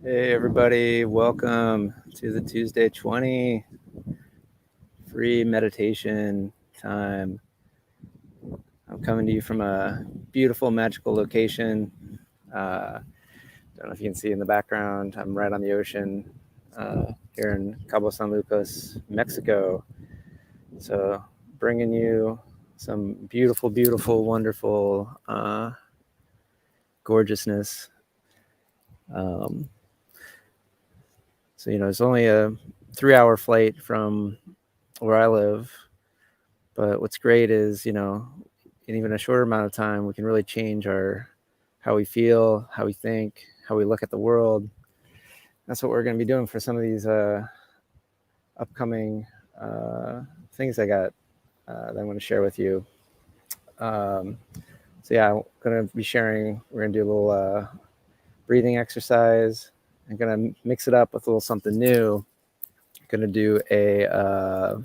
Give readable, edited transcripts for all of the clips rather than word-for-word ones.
Hey everybody, welcome to the Tuesday 20 free meditation time. I'm coming to you from a beautiful, magical location. Don't know if you can see in the background, I'm right on the ocean here in Cabo San Lucas, Mexico. So bringing you some beautiful, beautiful, wonderful gorgeousness. So, it's only a 3-hour flight from where I live. But what's great is, in even a shorter amount of time, we can really change how we feel, how we think, how we look at the world. That's what we're going to be doing for some of these upcoming things I got that I'm going to share with you. So yeah, I'm going to be sharing. We're going to do a little breathing exercise. I'm going to mix it up with a little something new. I'm going to do a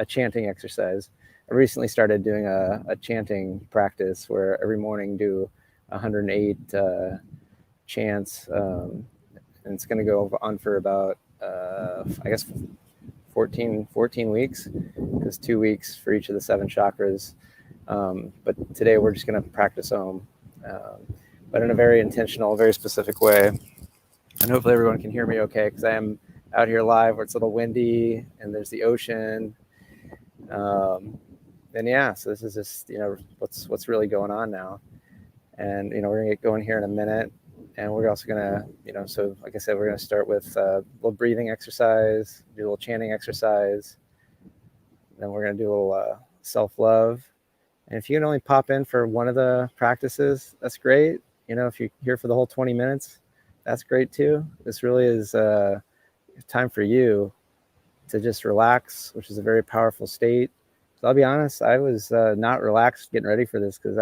chanting exercise. I recently started doing a chanting practice where every morning do 108 chants, and it's going to go on for about I guess 14 weeks, because 2 weeks for each of the 7 chakras. But today we're just going to practice Om, but in a very intentional, very specific way. And hopefully everyone can hear me okay, because I am out here live where it's a little windy and there's the ocean. And yeah, so this is just, what's really going on now. And, we're gonna get going here in a minute. And we're also gonna, so like I said, we're gonna start with a little breathing exercise, do a little chanting exercise. Then we're gonna do a little self-love. And if you can only pop in for one of the practices, that's great. If you're here for the whole 20 minutes, that's great too. This really is time for you to just relax, which is a very powerful state. So I'll be honest, I was not relaxed getting ready for this, because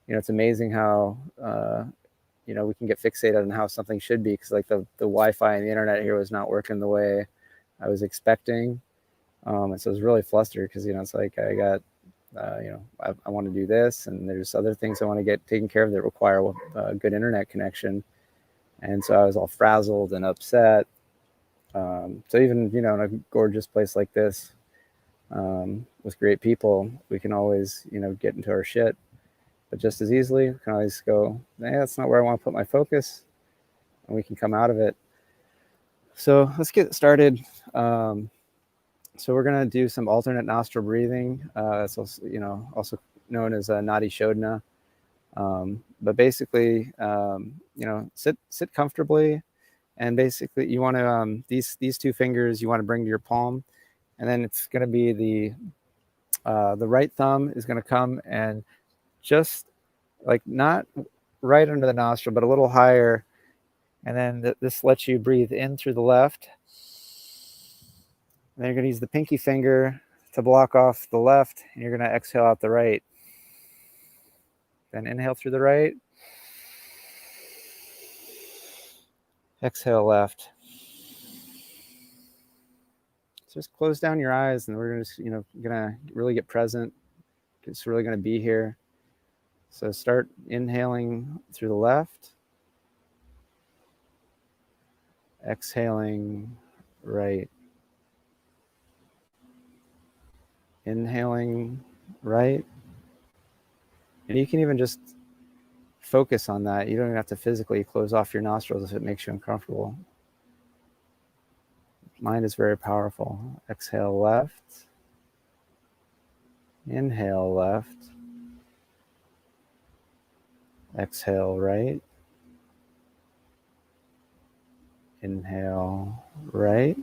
it's amazing how, we can get fixated on how something should be, because like the Wi-Fi and the internet here was not working the way I was expecting. And so I was really flustered, because, it's like I got, I want to do this, and there's other things I want to get taken care of that require a good internet connection. And so I was all frazzled and upset. So even, in a gorgeous place like this, with great people, we can always, get into our shit. But just as easily, we can always go, hey, that's not where I want to put my focus, and we can come out of it. So let's get started. So we're going to do some alternate nostril breathing. It's also, also known as Nadi Shodhana. But basically, sit comfortably, and basically you want to these 2 fingers you want to bring to your palm, and then it's going to be the right thumb is going to come and just like not right under the nostril, but a little higher. And then this lets you breathe in through the left. And then you're going to use the pinky finger to block off the left, and you're going to exhale out the right. Then inhale through the right. Exhale left. So just close down your eyes, and we're just, gonna really get present. It's really gonna be here. So start inhaling through the left, exhaling right, inhaling right. And you can even just focus on that. You don't even have to physically close off your nostrils if it makes you uncomfortable. Mind is very powerful. Exhale left, inhale left, exhale right, inhale right,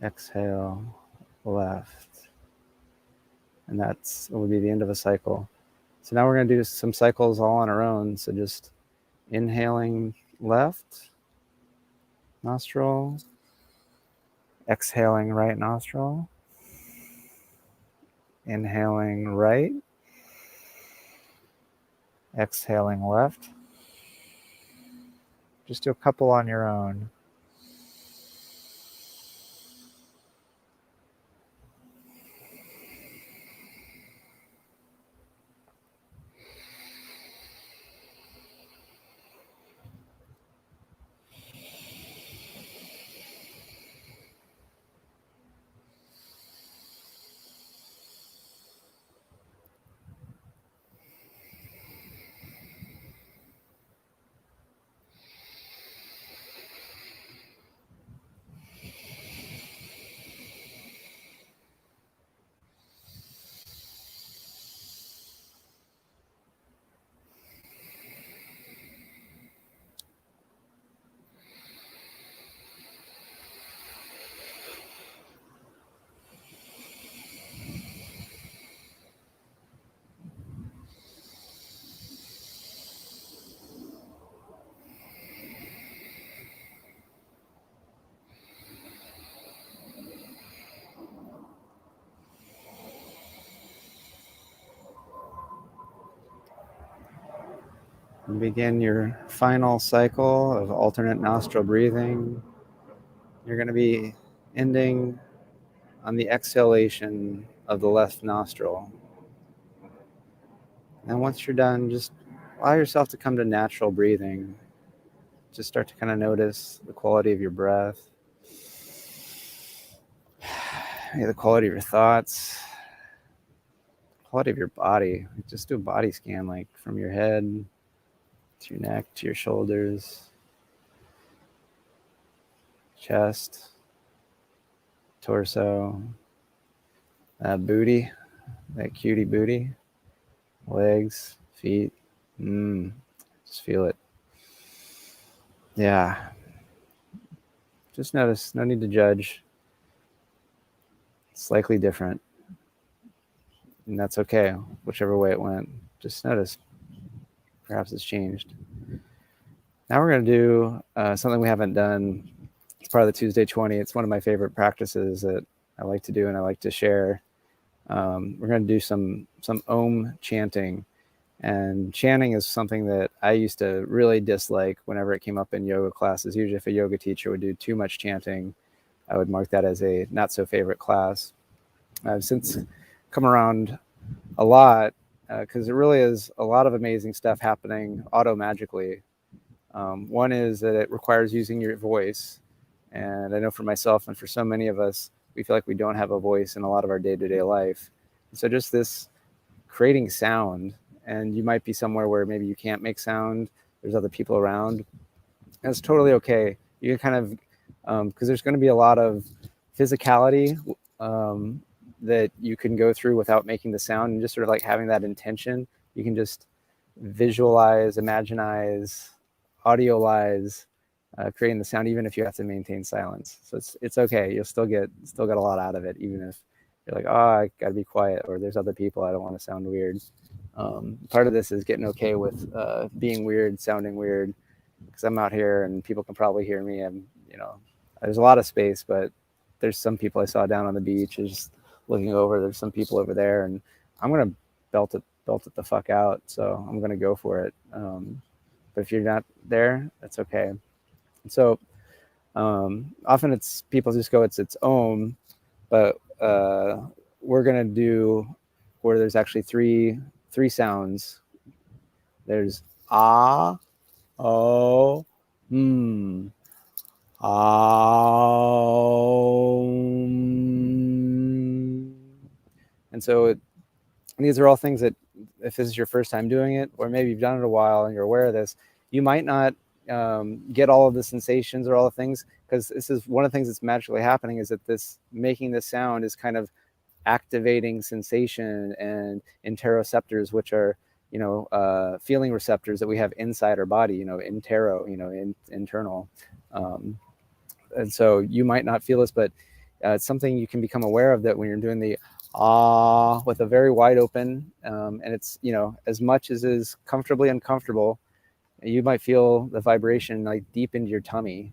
exhale left. And that will be the end of a cycle. So now we're going to do some cycles all on our own. So just inhaling left nostril, exhaling right nostril, inhaling right, exhaling left. Just do a couple on your own. Begin your final cycle of alternate nostril breathing. You're going to be ending on the exhalation of the left nostril. And once you're done, just allow yourself to come to natural breathing. Just start to kind of notice the quality of your breath, the quality of your thoughts, quality of your body. Just do a body scan, like from your head to your neck to your shoulders, chest, torso, that booty, that cutie booty, legs, feet. Just feel it. Yeah. Just notice, no need to judge. It's likely different. And that's okay, whichever way it went. Just notice. Perhaps it's changed. Now we're going to do something we haven't done. It's part of the Tuesday 20. It's one of my favorite practices that I like to do and I like to share. We're going to do some Om chanting. And chanting is something that I used to really dislike whenever it came up in yoga classes. Usually if a yoga teacher would do too much chanting, I would mark that as a not so favorite class. I've since come around a lot because it really is a lot of amazing stuff happening auto-magically. One is that it requires using your voice. And I know for myself and for so many of us, we feel like we don't have a voice in a lot of our day-to-day life. And so just this creating sound, and you might be somewhere where maybe you can't make sound, there's other people around, that's totally okay. You can kind of, because there's going to be a lot of physicality that you can go through without making the sound, and just sort of like having that intention, you can just visualize, imaginize, audiolize, creating the sound, even if you have to maintain silence. So it's okay. You'll still get a lot out of it, even if you're like, oh, I got to be quiet, or there's other people, I don't want to sound weird. Part of this is getting okay with being weird, sounding weird, because I'm out here and people can probably hear me. And there's a lot of space, but there's some people I saw down on the beach just looking over. There's some people over there, and I'm gonna belt it the fuck out. So I'm gonna go for it. But if you're not there, that's okay. And so often it's people just go, it's Om, but we're gonna do where there's actually three sounds. There's ah, oh, and so these are all things that, if this is your first time doing it, or maybe you've done it a while and you're aware of this, you might not get all of the sensations or all the things, because this is one of the things that's magically happening, is that this making this sound is kind of activating sensation and interoceptors, which are feeling receptors that we have inside our body, internal. And so you might not feel this, but it's something you can become aware of, that when you're doing the ah with a very wide open, and it's, as much as is comfortably uncomfortable, you might feel the vibration like deep into your tummy.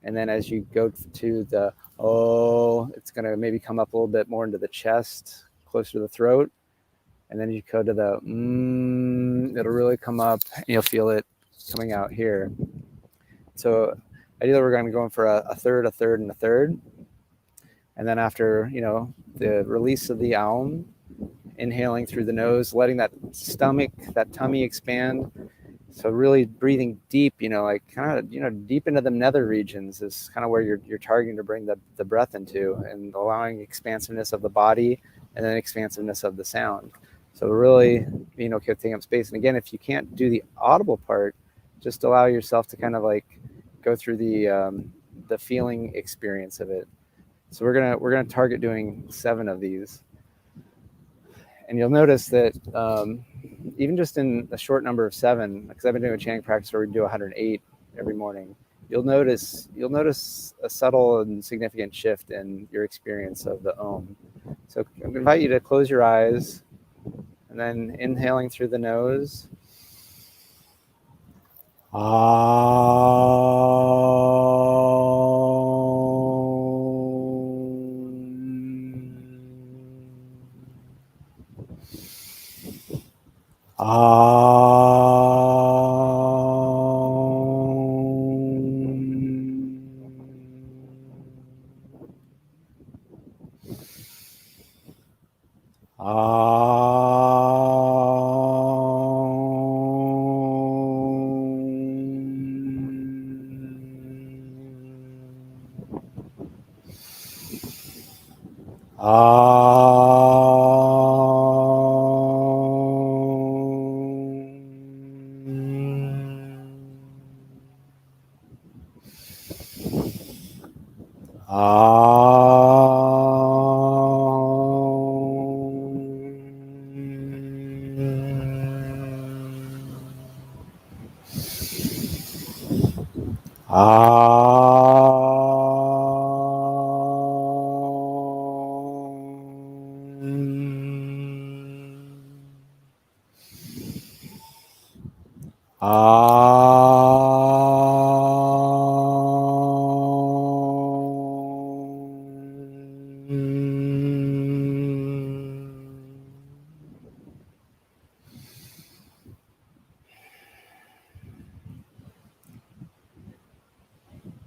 And then as you go to the oh, it's going to maybe come up a little bit more into the chest, closer to the throat. And then you go to the it'll really come up, and you'll feel it coming out here. So ideally we're going to be going for a third, a third, and a third. And then after, the release of the Aum, inhaling through the nose, letting that stomach, that tummy expand. So really breathing deep, like kind of, deep into the nether regions is kind of where you're targeting to bring the breath into, and allowing expansiveness of the body and then expansiveness of the sound. So really being okay with taking up space. And again, if you can't do the audible part, just allow yourself to kind of like go through the feeling experience of it. So we're gonna target doing 7 of these. And you'll notice that even just in a short number of 7, because I've been doing a chanting practice where we do 108 every morning, you'll notice a subtle and significant shift in your experience of the Om. So I'm going to invite you to close your eyes, and then inhaling through the nose.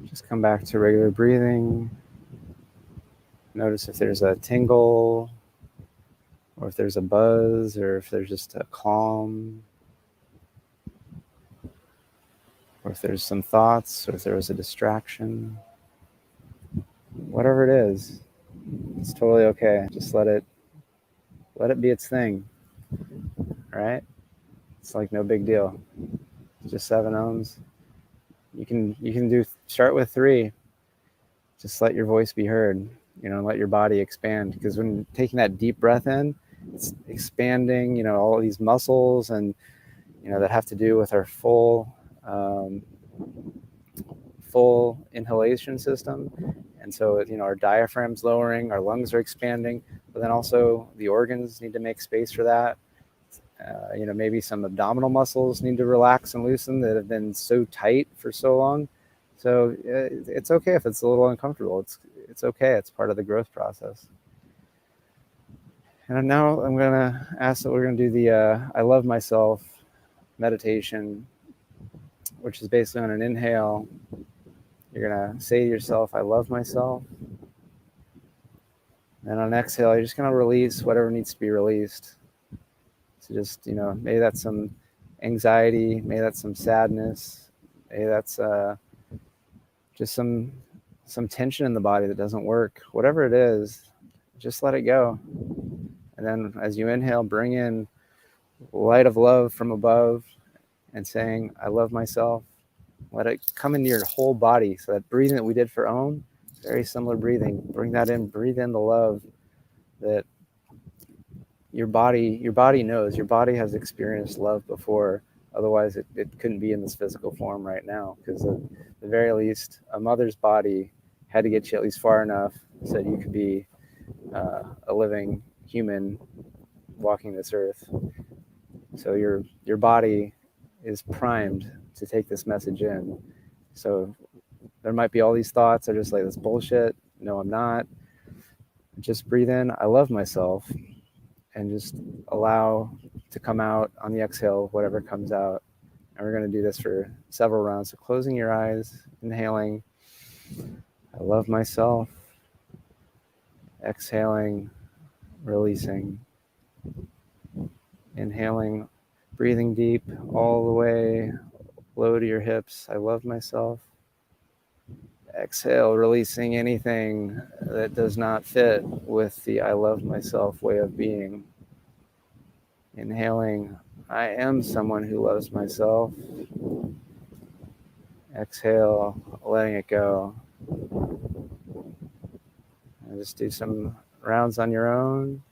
Just come back to regular breathing. Notice if there's a tingle, or if there's a buzz, or if there's just a calm, or if there's some thoughts, or if there was a distraction. Whatever it is, it's totally okay. Just let it be its thing. All right? It's like no big deal. It's just 7 ohms. You can start with 3. Just let your voice be heard, let your body expand, because when taking that deep breath in, it's expanding, all of these muscles, and that have to do with our full inhalation system. And so, our diaphragm's lowering, our lungs are expanding, but then also the organs need to make space for that. Maybe some abdominal muscles need to relax and loosen that have been so tight for so long. So it's okay if it's a little uncomfortable. It's okay. It's part of the growth process. And now I'm going to ask that we're going to do the I love myself meditation, which is basically on an inhale. You're going to say to yourself, I love myself. And on an exhale, you're just going to release whatever needs to be released. So just, maybe that's some anxiety, maybe that's some sadness, maybe that's just some tension in the body that doesn't work. Whatever it is, just let it go. And then as you inhale, bring in light of love from above and saying, I love myself. Let it come into your whole body. So that breathing that we did for Om, very similar breathing. Bring that in, breathe in the love that your body knows. Your body has experienced love before. Otherwise, it couldn't be in this physical form right now, because at the very least, a mother's body had to get you at least far enough so that you could be a living human walking this earth. So your body is primed to take this message in. So there might be all these thoughts are just like, this bullshit. No, I'm not. Just breathe in, I love myself, and just allow to come out on the exhale, whatever comes out. And we're going to do this for several rounds. So closing your eyes, inhaling, I love myself. Exhaling, releasing. Inhaling, breathing deep all the way low to your hips. I love myself. Exhale, releasing anything that does not fit with the I love myself way of being. Inhaling, I am someone who loves myself. Exhale, letting it go. And just do some rounds on your own.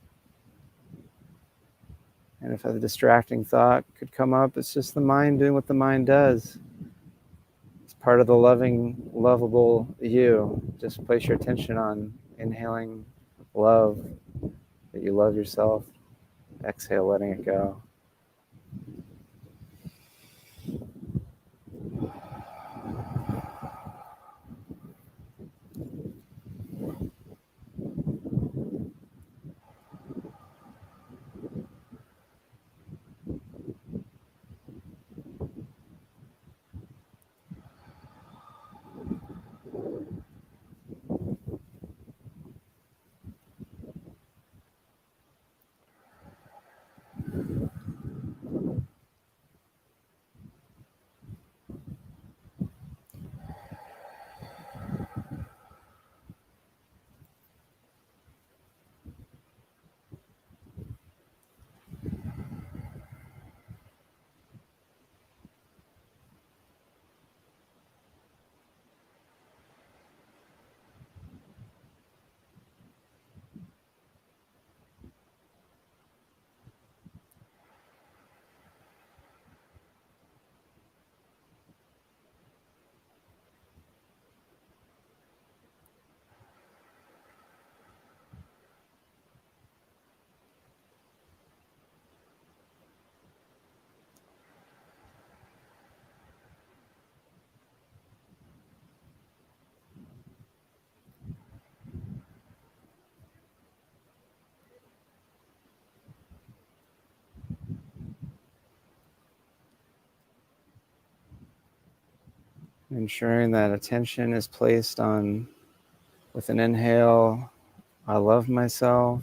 And if a distracting thought could come up, it's just the mind doing what the mind does. It's part of the loving, lovable you. Just place your attention on inhaling love, that you love yourself. Exhale, letting it go. Ensuring that attention is placed on, with an inhale, I love myself,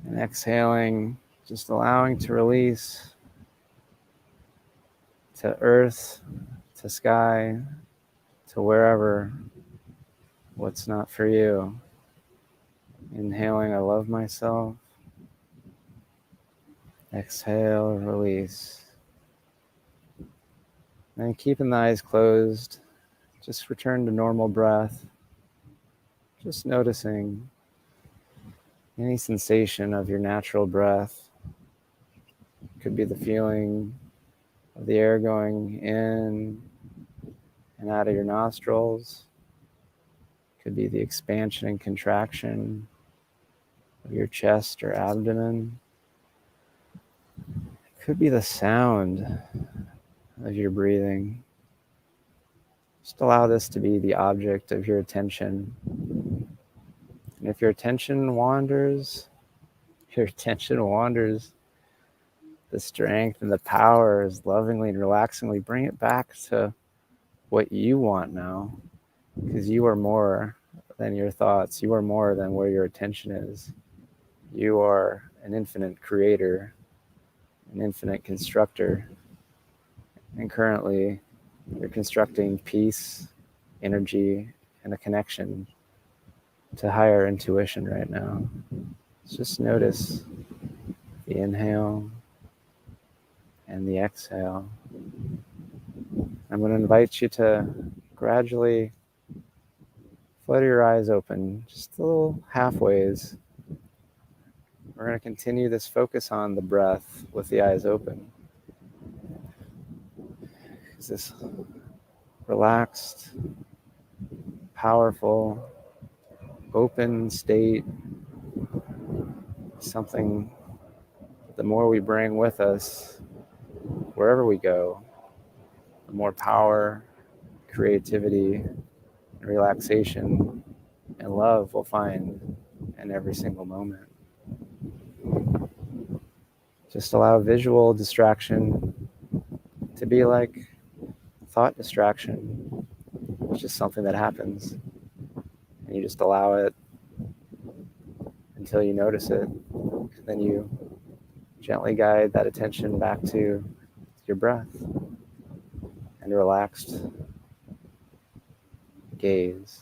and exhaling, just allowing to release to earth, to sky, to wherever, what's not for you. Inhaling, I love myself. Exhale, release. And keeping the eyes closed, just return to normal breath. Just noticing any sensation of your natural breath. It could be the feeling of the air going in and out of your nostrils. It could be the expansion and contraction of your chest or abdomen. It could be the sound of your breathing. Just allow this to be the object of your attention. And if your attention wanders, the strength and the power is lovingly and relaxingly bring it back to what you want now, because you are more than your thoughts. You are more than where your attention is. You are an infinite creator, an infinite constructor. And currently, you're constructing peace, energy, and a connection to higher intuition right now. Just notice the inhale and the exhale. I'm going to invite you to gradually flutter your eyes open, just a little halfways. We're going to continue this focus on the breath with the eyes open. It's this relaxed, powerful, open state, something the more we bring with us wherever we go, the more power, creativity, and relaxation and love we'll find in every single moment. Just allow visual distraction to be like thought distraction. It's just something that happens, and you just allow it until you notice it, and then you gently guide that attention back to your breath and a relaxed gaze.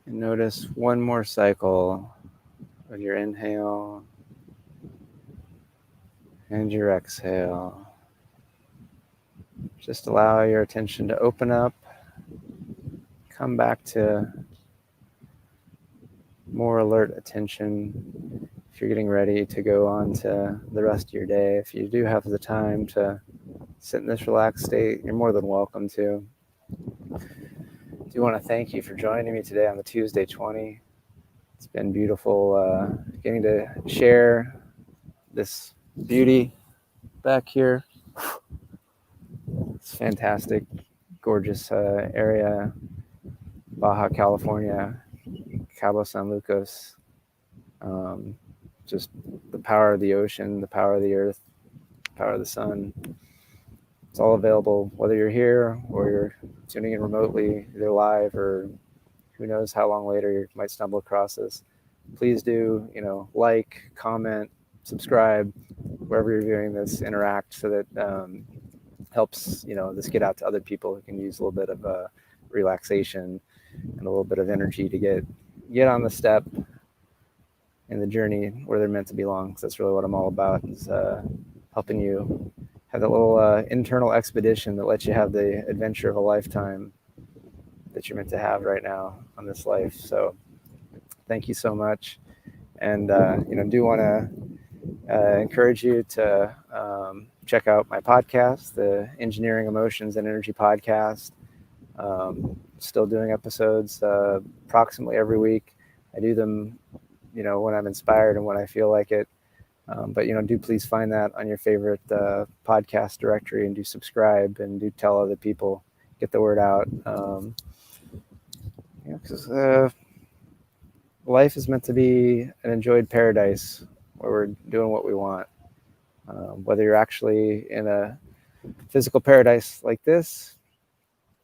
And notice one more cycle of your inhale and your exhale. Just allow your attention to open up, come back to more alert attention if you're getting ready to go on to the rest of your day. If you do have the time to sit in this relaxed state, you're more than welcome to. I do want to thank you for joining me today on the Tuesday 20. It's been beautiful getting to share this beauty back here. It's fantastic, gorgeous area, Baja California, Cabo San Lucas. Just the power of the ocean, the power of the earth, the power of the sun. It's all available whether you're here or you're tuning in remotely, either live or who knows how long later you might stumble across this. Please do, like, comment, subscribe, wherever you're viewing this, interact so that helps, this get out to other people who can use a little bit of relaxation and a little bit of energy to get on the step in the journey where they're meant to belong. So that's really what I'm all about, is helping you have that little internal expedition that lets you have the adventure of a lifetime that you're meant to have right now on this life. So thank you so much. And, do want to encourage you to check out my podcast, the Engineering Emotions and Energy Podcast. Still doing episodes approximately every week. I do them, when I'm inspired and when I feel like it. But do please find that on your favorite podcast directory, and do subscribe, and do tell other people, get the word out. Because life is meant to be an enjoyed paradise where we're doing what we want. Whether you're actually in a physical paradise like this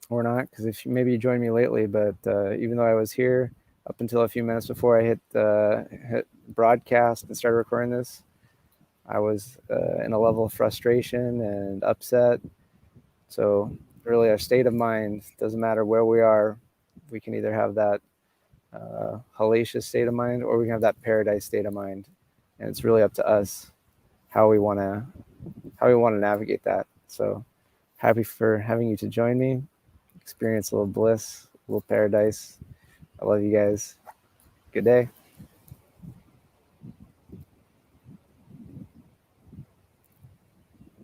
or not, because if maybe you joined me lately, but even though I was here up until a few minutes before I hit broadcast and started recording this, I was in a level of frustration and upset. So really, our state of mind doesn't matter where we are. We can either have that hellacious state of mind, or we can have that paradise state of mind, and it's really up to us how we want to navigate that. So happy for having you to join me, experience a little bliss, a little paradise. I love you guys. Good day.